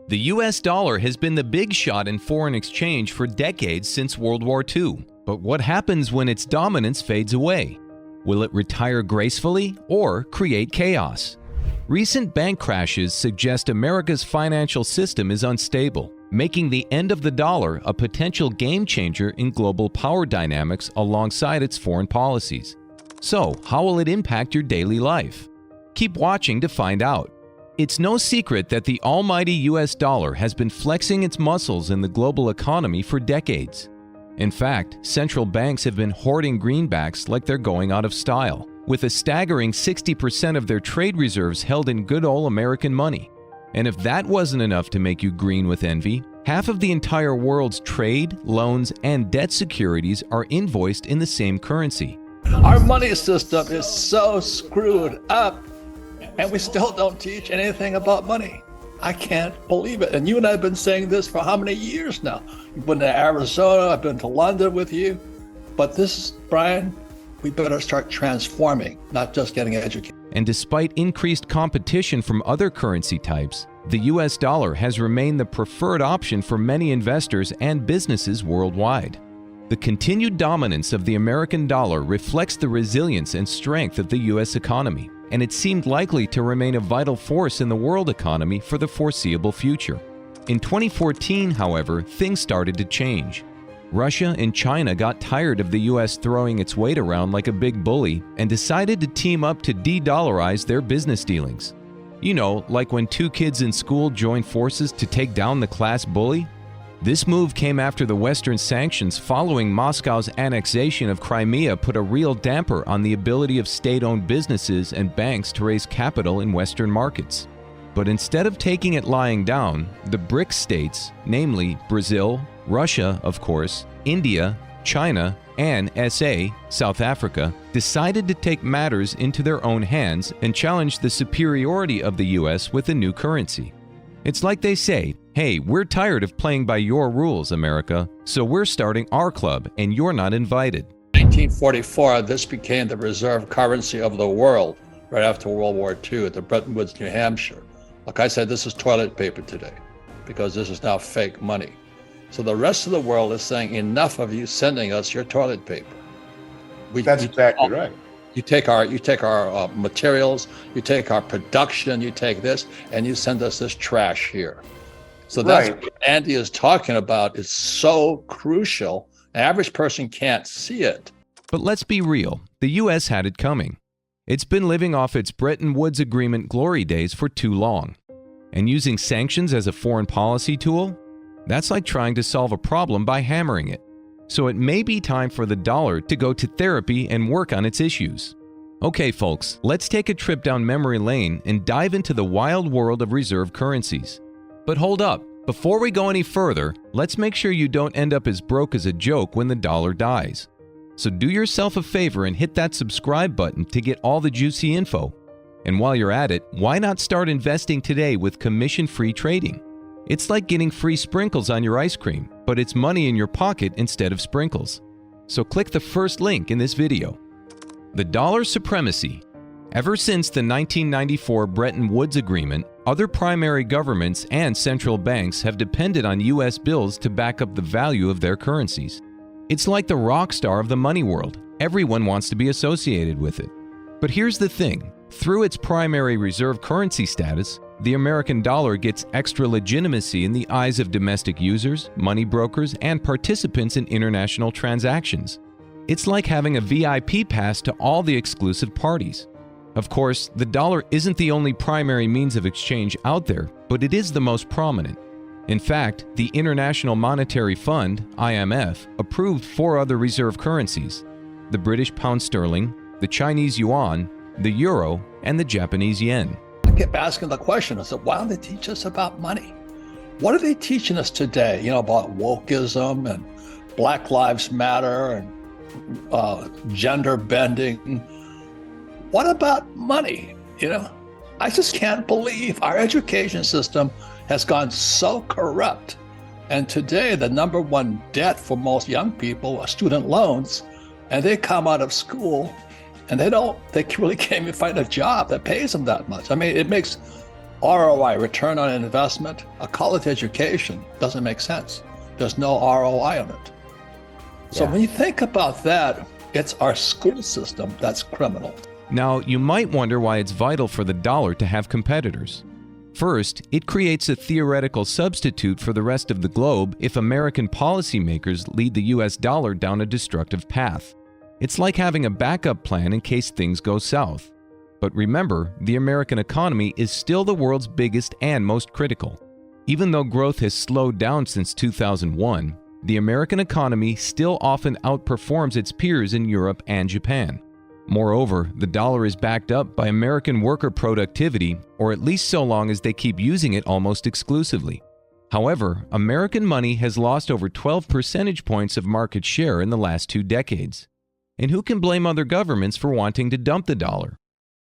The US dollar has been the big shot in foreign exchange for decades since World War II. But what happens when its dominance fades away? Will it retire gracefully or create chaos? Recent bank crashes suggest America's financial system is unstable, making the end of the dollar a potential game changer in global power dynamics alongside its foreign policies. So, how will it impact your daily life? Keep watching to find out. It's no secret that the almighty US dollar has been flexing its muscles in the global economy for decades. In fact, central banks have been hoarding greenbacks like they're going out of style, with a staggering 60% of their trade reserves held in good old American money. And if that wasn't enough to make you green with envy, half of the entire world's trade, loans, and debt securities are invoiced in the same currency. Our money system is so screwed up, and we still don't teach anything about money. I can't believe it. And you and I have been saying this for how many years now? You've been to Arizona, I've been to London with you. But this, Brian, we better start transforming, not just getting educated. And despite increased competition from other currency types, the US dollar has remained the preferred option for many investors and businesses worldwide. The continued dominance of the American dollar reflects the resilience and strength of the US economy, and it seemed likely to remain a vital force in the world economy for the foreseeable future. In 2014, however, things started to change. Russia and China got tired of the US throwing its weight around like a big bully and decided to team up to de-dollarize their business dealings. You know, like when two kids in school join forces to take down the class bully? This move came after the Western sanctions following Moscow's annexation of Crimea put a real damper on the ability of state-owned businesses and banks to raise capital in Western markets. But instead of taking it lying down, the BRICS states, namely Brazil, Russia, of course, India, China, and SA, South Africa, decided to take matters into their own hands and challenge the superiority of the US with a new currency. It's like they say, hey, we're tired of playing by your rules, America, so we're starting our club and you're not invited. 1944, this became the reserve currency of the world right after World War II at the Bretton Woods, New Hampshire. Like I said, this is toilet paper today because this is now fake money. So the rest of the world is saying, enough of you sending us your toilet paper. That's exactly right. You take our materials, you take our production, you take this, and you send us this trash here. So that's what Andy is talking about is so crucial. An average person can't see it. But let's be real, the US had it coming. It's been living off its Bretton Woods Agreement glory days for too long. And using sanctions as a foreign policy tool? That's like trying to solve a problem by hammering it. So it may be time for the dollar to go to therapy and work on its issues. Okay, folks, let's take a trip down memory lane and dive into the wild world of reserve currencies. But hold up, before we go any further, let's make sure you don't end up as broke as a joke when the dollar dies. So do yourself a favor and hit that subscribe button to get all the juicy info. And while you're at it, why not start investing today with commission-free trading? It's like getting free sprinkles on your ice cream, but it's money in your pocket instead of sprinkles. So click the first link in this video. The dollar supremacy. Ever since the 1994 Bretton Woods Agreement, other primary governments and central banks have depended on US bills to back up the value of their currencies. It's like the rock star of the money world. Everyone wants to be associated with it. But here's the thing. Through its primary reserve currency status, the American dollar gets extra legitimacy in the eyes of domestic users, money brokers, and participants in international transactions. It's like having a VIP pass to all the exclusive parties. Of course, the dollar isn't the only primary means of exchange out there, but it is the most prominent. In fact, the International Monetary Fund, IMF, approved 4 other reserve currencies: the British pound sterling, the Chinese yuan, the euro, and the Japanese yen. I kept asking the question, I said, why don't they teach us about money? What are they teaching us today? You know, about wokeism and Black Lives Matter and gender bending. What about money? You know, I just can't believe our education system has gone so corrupt. And today, the number one debt for most young people are student loans. And they come out of school and they really can't even find a job that pays them that much. I mean, it makes ROI, return on investment, a college education doesn't make sense. There's no ROI on it. So when you think about that, it's our school system that's criminal. Now, you might wonder why it's vital for the dollar to have competitors. First, it creates a theoretical substitute for the rest of the globe if American policymakers lead the US dollar down a destructive path. It's like having a backup plan in case things go south. But remember, the American economy is still the world's biggest and most critical. Even though growth has slowed down since 2001, the American economy still often outperforms its peers in Europe and Japan. Moreover, the dollar is backed up by American worker productivity, or at least so long as they keep using it almost exclusively. However, American money has lost over 12 percentage points of market share in the last 2 decades. And who can blame other governments for wanting to dump the dollar?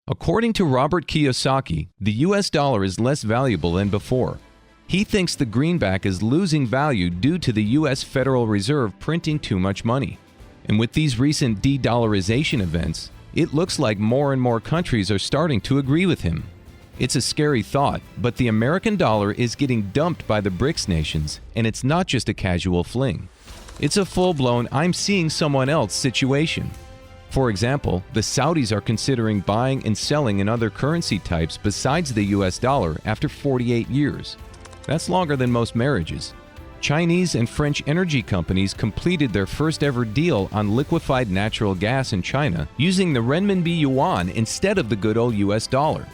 According to Robert Kiyosaki, the US dollar is less valuable than before. He thinks the greenback is losing value due to the US Federal Reserve printing too much money. And with these recent de-dollarization events, it looks like more and more countries are starting to agree with him. It's a scary thought, but the American dollar is getting dumped by the BRICS nations, and it's not just a casual fling. It's a full-blown "I'm seeing someone else" situation. For example, the Saudis are considering buying and selling in other currency types besides the US dollar after 48 years. That's longer than most marriages. Chinese and French energy companies completed their first ever deal on liquefied natural gas in China using the renminbi yuan instead of the good old US dollar.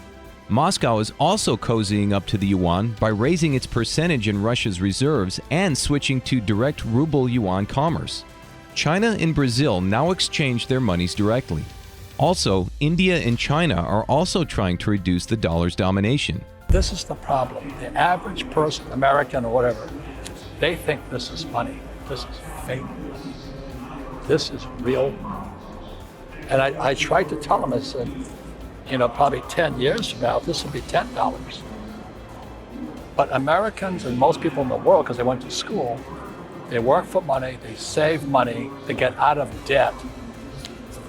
Moscow is also cozying up to the yuan by raising its percentage in Russia's reserves and switching to direct ruble-yuan commerce. China and Brazil now exchange their monies directly. Also, India and China are also trying to reduce the dollar's domination. This is the problem. The average person, American or whatever, they think this is money. This is fake. This is real. And I tried to tell them, I said, probably 10 years from now, this will be $10. But Americans and most people in the world, because they went to school, they work for money, they save money, they get out of debt.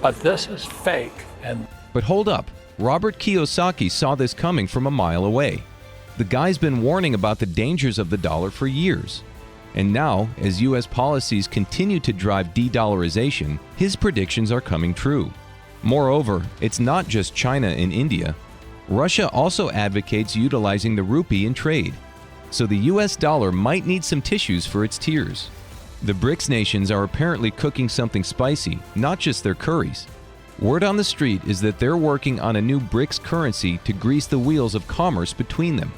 But this is fake. But hold up. Robert Kiyosaki saw this coming from a mile away. The guy's been warning about the dangers of the dollar for years. And now, as US policies continue to drive de-dollarization, his predictions are coming true. Moreover, it's not just China and India. Russia also advocates utilizing the rupee in trade. So the US dollar might need some tissues for its tears. The BRICS nations are apparently cooking something spicy, not just their curries. Word on the street is that they're working on a new BRICS currency to grease the wheels of commerce between them.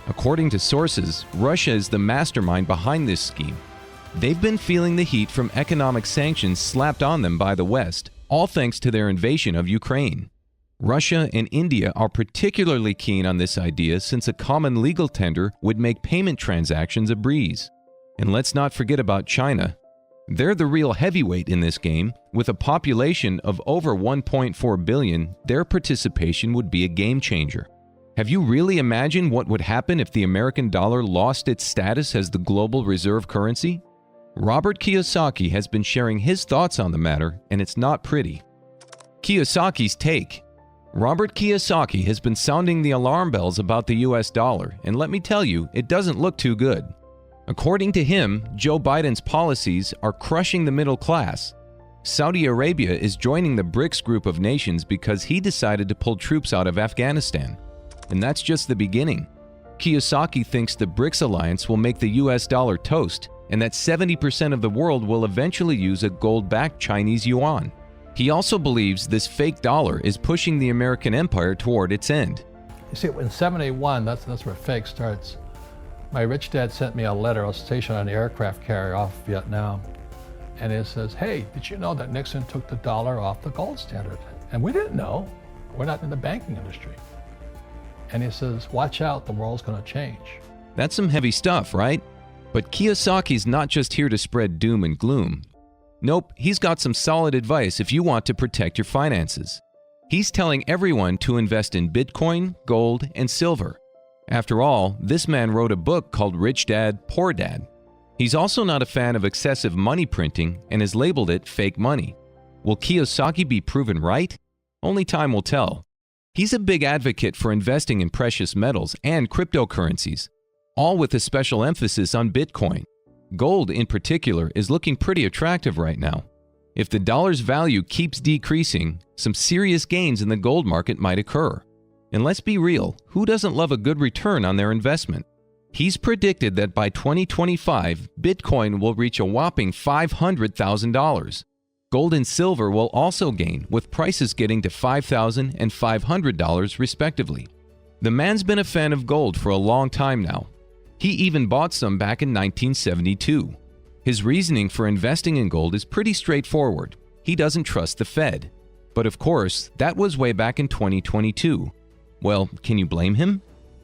According to sources, Russia is the mastermind behind this scheme. They've been feeling the heat from economic sanctions slapped on them by the West, all thanks to their invasion of Ukraine. Russia and India are particularly keen on this idea since a common legal tender would make payment transactions a breeze. And let's not forget about China. They're the real heavyweight in this game. With a population of over 1.4 billion, their participation would be a game changer. Have you really imagined what would happen if the American dollar lost its status as the global reserve currency? Robert Kiyosaki has been sharing his thoughts on the matter, and it's not pretty. Kiyosaki's take. Robert Kiyosaki has been sounding the alarm bells about the US dollar, and let me tell you, it doesn't look too good. According to him, Joe Biden's policies are crushing the middle class. Saudi Arabia is joining the BRICS group of nations because he decided to pull troops out of Afghanistan. And that's just the beginning. Kiyosaki thinks the BRICS alliance will make the US dollar toast, and that 70% of the world will eventually use a gold-backed Chinese yuan. He also believes this fake dollar is pushing the American empire toward its end. You see, in '71, that's where fake starts. My rich dad sent me a letter. I was stationed on an aircraft carrier off Vietnam. And it says, hey, did you know that Nixon took the dollar off the gold standard? And we didn't know. We're not in the banking industry. And he says, watch out, the world's going to change. That's some heavy stuff, right? But Kiyosaki's not just here to spread doom and gloom. Nope, he's got some solid advice if you want to protect your finances. He's telling everyone to invest in Bitcoin, gold, and silver. After all, this man wrote a book called Rich Dad, Poor Dad. He's also not a fan of excessive money printing and has labeled it fake money. Will Kiyosaki be proven right? Only time will tell. He's a big advocate for investing in precious metals and cryptocurrencies, all with a special emphasis on Bitcoin. Gold, in particular, is looking pretty attractive right now. If the dollar's value keeps decreasing, some serious gains in the gold market might occur. And let's be real, who doesn't love a good return on their investment? He's predicted that by 2025, Bitcoin will reach a whopping $500,000. Gold and silver will also gain, with prices getting to $5,000 and $500 respectively. The man's been a fan of gold for a long time now. He even bought some back in 1972. His reasoning for investing in gold is pretty straightforward. He doesn't trust the Fed. But of course, that was way back in 2022. Well, can you blame him?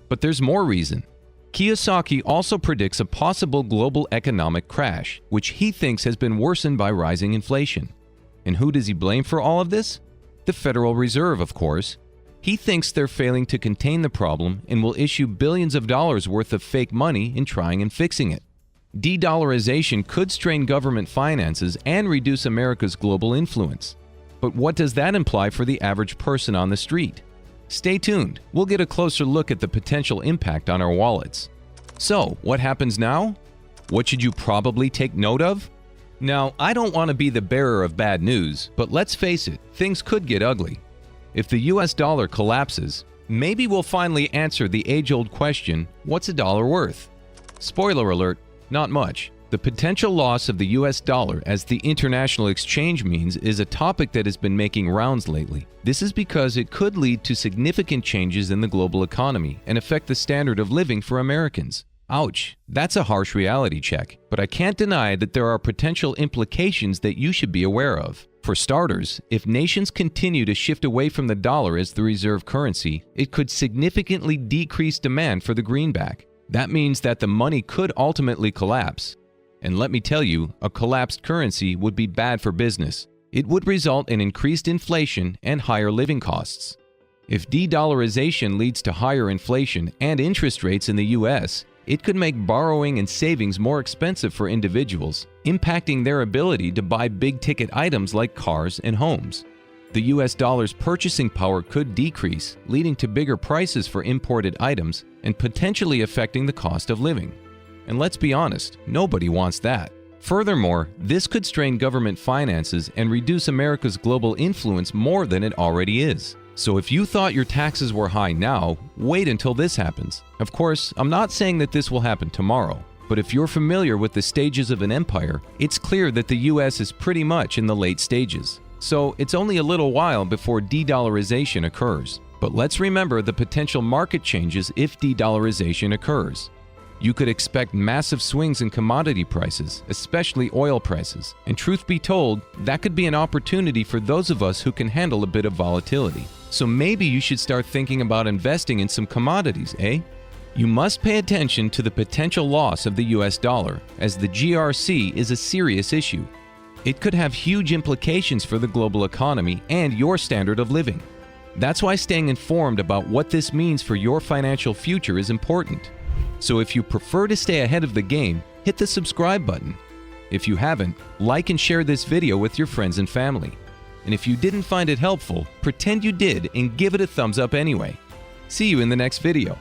But there's more reason. Kiyosaki also predicts a possible global economic crash, which he thinks has been worsened by rising inflation. And who does he blame for all of this? The Federal Reserve, of course. He thinks they're failing to contain the problem and will issue billions of dollars worth of fake money in trying and fixing it. De-dollarization could strain government finances and reduce America's global influence. But what does that imply for the average person on the street? Stay tuned. We'll get a closer look at the potential impact on our wallets. So, what happens now? What should you probably take note of? Now, I don't want to be the bearer of bad news, but let's face it, things could get ugly. If the US dollar collapses, maybe we'll finally answer the age-old question, what's a dollar worth? Spoiler alert, not much. The potential loss of the US dollar as the international exchange means is a topic that has been making rounds lately. This is because it could lead to significant changes in the global economy and affect the standard of living for Americans. Ouch, that's a harsh reality check, but I can't deny that there are potential implications that you should be aware of. For starters, if nations continue to shift away from the dollar as the reserve currency, it could significantly decrease demand for the greenback. That means that the money could ultimately collapse. And let me tell you, a collapsed currency would be bad for business. It would result in increased inflation and higher living costs. If de-dollarization leads to higher inflation and interest rates in the US, it could make borrowing and savings more expensive for individuals, impacting their ability to buy big-ticket items like cars and homes. The US dollar's purchasing power could decrease, leading to bigger prices for imported items and potentially affecting the cost of living. And let's be honest, nobody wants that. Furthermore, this could strain government finances and reduce America's global influence more than it already is. So if you thought your taxes were high now, wait until this happens. Of course, I'm not saying that this will happen tomorrow, but if you're familiar with the stages of an empire, it's clear that the US is pretty much in the late stages. So it's only a little while before de-dollarization occurs. But let's remember the potential market changes if de-dollarization occurs. You could expect massive swings in commodity prices, especially oil prices. And truth be told, that could be an opportunity for those of us who can handle a bit of volatility. So maybe you should start thinking about investing in some commodities, eh? You must pay attention to the potential loss of the US dollar, as the GRC is a serious issue. It could have huge implications for the global economy and your standard of living. That's why staying informed about what this means for your financial future is important. So if you prefer to stay ahead of the game, hit the subscribe button. If you haven't, like and share this video with your friends and family. And if you didn't find it helpful, pretend you did and give it a thumbs up anyway. See you in the next video.